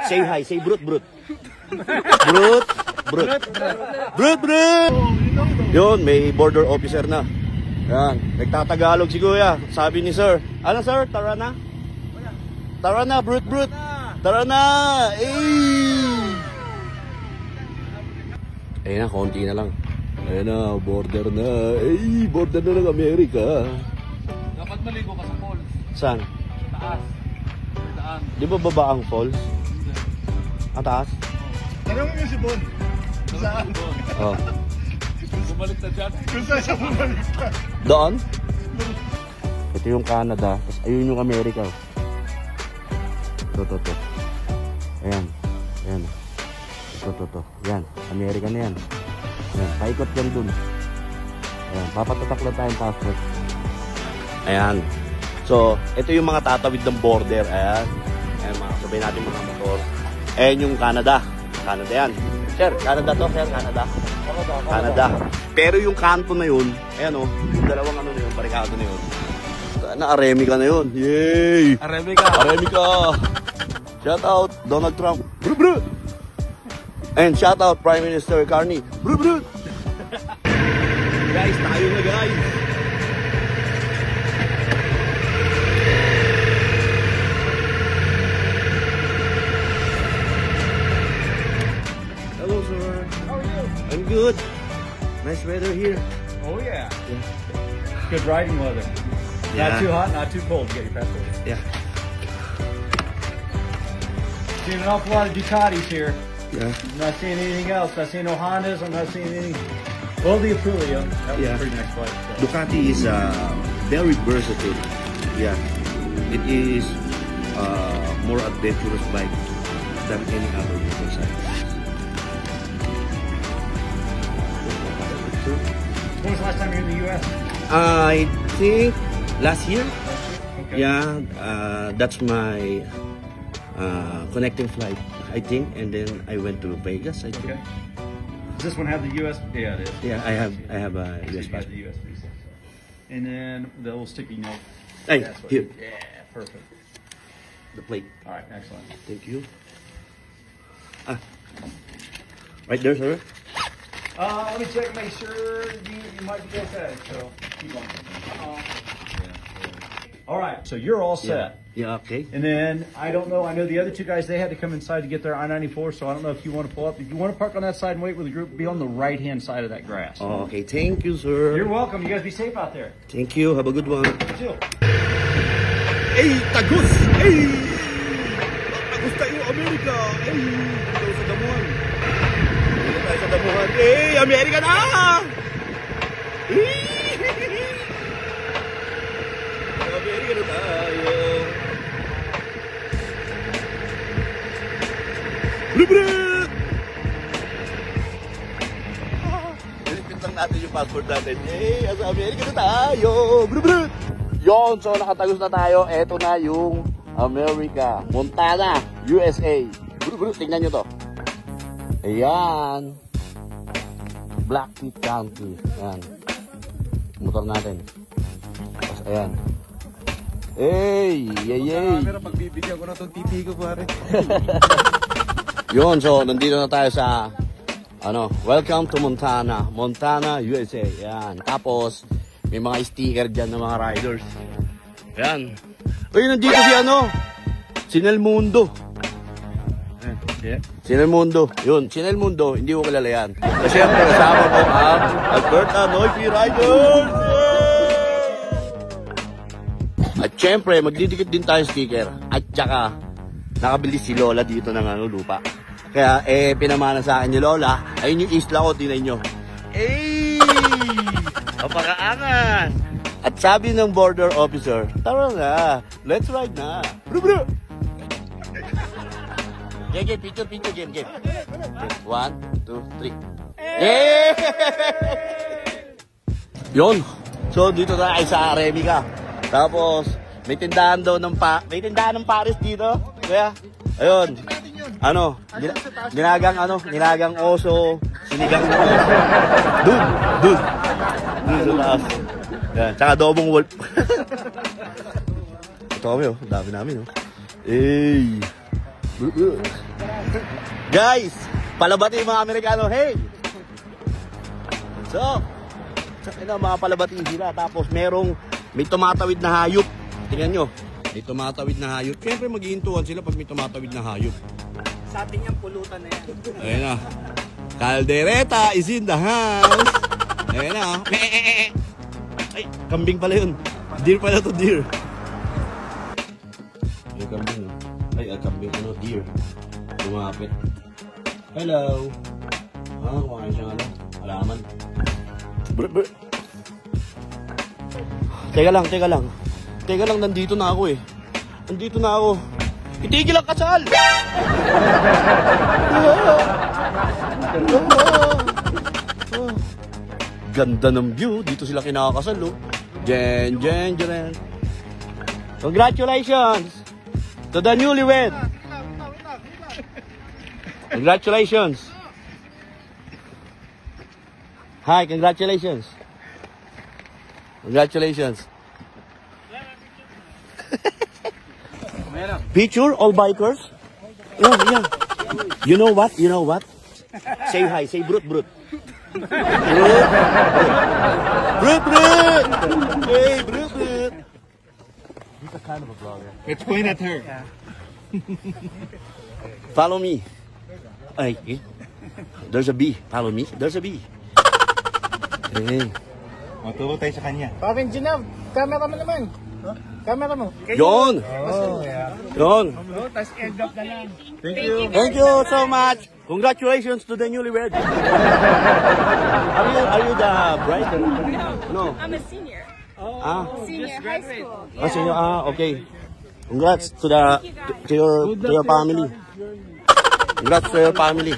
Say hi, say brut, brut. Brut, brut. Brut, brut. Yun, may border officer na. Yan, nagtatagalog si Kuya. Sabi ni Sir, ano Sir, tara na? Tara na, brut, brut. Tara na. Ayun na, konti na lang. Ayun na, border na. Border na ng Amerika. Dapat maligo ka sa falls. Saan? Taas. Daan. Di ba baba ang falls? Ang taas? Tanong mo si Bon. Saan? Oh. Bumalik na dyan. Kung saan siya bumalik ka? Doon? Ito yung Canada. Tapos ayun yung Amerika. Ito. Ayan. Ayan. Ito. Yan. Amerika na yan. Ayan. Paikot yan dun. Ayan. Papatatak lang tayong passport. Ayan. So, ito yung mga tatawid ng border. Ayan. Ayan, mga sabay natin mga motor. Ayan yung Canada. Canada yan. Sir, Canada to, sir. Canada. Pero yung kanto na yun, ayan o, yung dalawang ano na yun, barikado na yun. Na-Aremica na yun. Yay! Aremica! Shout out, Donald Trump. Bru, bru! And shout out, Prime Minister Carney. Bru, bru! Guys, tayo na guys! Hello, sir. How are you? I'm good. Nice weather here. Oh yeah. Good riding weather. Yeah. Not too hot, not too cold to get your passport. Yeah. Seeing an awful lot of Ducatis here. Yeah. I'm not seeing anything else. Not seeing no Hondas. I'm not seeing any. Well, the Aprilia. That was Yeah. a pretty nice flight. So. Ducati is very versatile. Yeah. It is more adventurous bike than any other motorcycle. When was the last time you were in the U.S.? I think last year. Okay. Yeah, that's my connecting flight, I think, and then I went to Vegas. I think. Okay. Does this one have the U.S.? Yeah, it is. Yeah, I have a So US you got passport. the U.S. visa. And then the little sticky note. Hey, That's what- here, Yeah, perfect. the plate. All right, excellent. Thank you. Right there, sir. Let me check, make sure you might be okay. So keep on. All right, so you're all set. Yeah. Okay. And then I don't know. I know the other two guys, they had to come inside to get their I-94. So I don't know if you want to pull up. If you want to park on that side and wait with the group, be on the right-hand side of that grass. Okay. Thank you, sir. You're welcome. You guys be safe out there. Thank you. Have a good one. Chill. Hey, Tagus! Hey! Tagus tayo, Amerika! Hey! Dito sa damuhan. Dito tayo sa damuhan. Hey! Amerika na! Hey! Amerika na tayo. Libre! Pilipit lang natin yung passport natin. Hey! Sa Amerika na tayo! Libre! Yon, so nakatagos na tayo. Eto na yung America. Montana, USA. Bro, tingnan nyo to. Ayan. Blackfeet County. Ayan. Motor natin. Tapos ayan. Hey! Yay! Pero pagbibigyan ko na itong titi ko, pare. Yon, so nandito na tayo sa welcome to Montana. Montana, USA. Ayan. Tapos may mga sticker dyan ng mga riders. Ayan. Uy, nandito si Nel Mundo. Yeah. Si Nel Mundo. Yun, si Nel Mundo, hindi ko kilala yan. Kasi siyempre, kasama ko ang Alberta Noisy Riders! At siyempre, magdidikit din tayo sticker. At saka, nakabili si Lola dito ng lupa. Kaya, pinamana sa akin ni Lola. Ayun yung isla ko, tingnan nyo. Kapakaangan! At sabi ng border officer, tara na, let's ride na. Bro, bro! Game, picture, game. 1, 2, 3. Yay! Yun. So, dito tayo sa Aremica. Tapos, may tindahan ng Paris dito. Kaya, ayun. Nilagang oso, sinigang na oso. Doon sa taas. Yan, tsaka adobong wolf. Ito kami, dami namin, Guys, palabati yung mga Amerikano. Hey! So, mga palabati sila. Tapos may tumatawid na hayop. Tingnan nyo. May tumatawid na hayop. Siyempre maghihintuan sila pag may tumatawid na hayop. Sa atin yung pulutan na yan. Ayan na. Caldereta is in the house. Ayan na. Ay, kambing pala yun. Deer pala to, deer. Ay, kambing. Ay, kambing. Ano, deer. Lumapit. Hello. Kumain siya ano. Alaman. Brr. Teka lang. Nandito na ako eh. Itigil ang kasal! Ganda ng view. Dito sila kinakasal, oh. Jen. Congratulations to the newlywed. Congratulations. Hi, congratulations. Picture, all bikers. Yeah. You know what? Say hi, say brut. Brut. Hey, brut. He's a kind of a vlogger. Let's point at her. Follow me. Ay, there's a bee. Follow me. There's a bee. Hey. Maturo tayo sa kanya. Parang Ginav, camera mo naman. Camera mo. Yon. Tapos end up na lang. Thank you so much. Congratulations to the newlywed. Are you the bride? No. I'm a senior. Senior high school. Senior. Okay. Congrats to your family. Congrats to your family.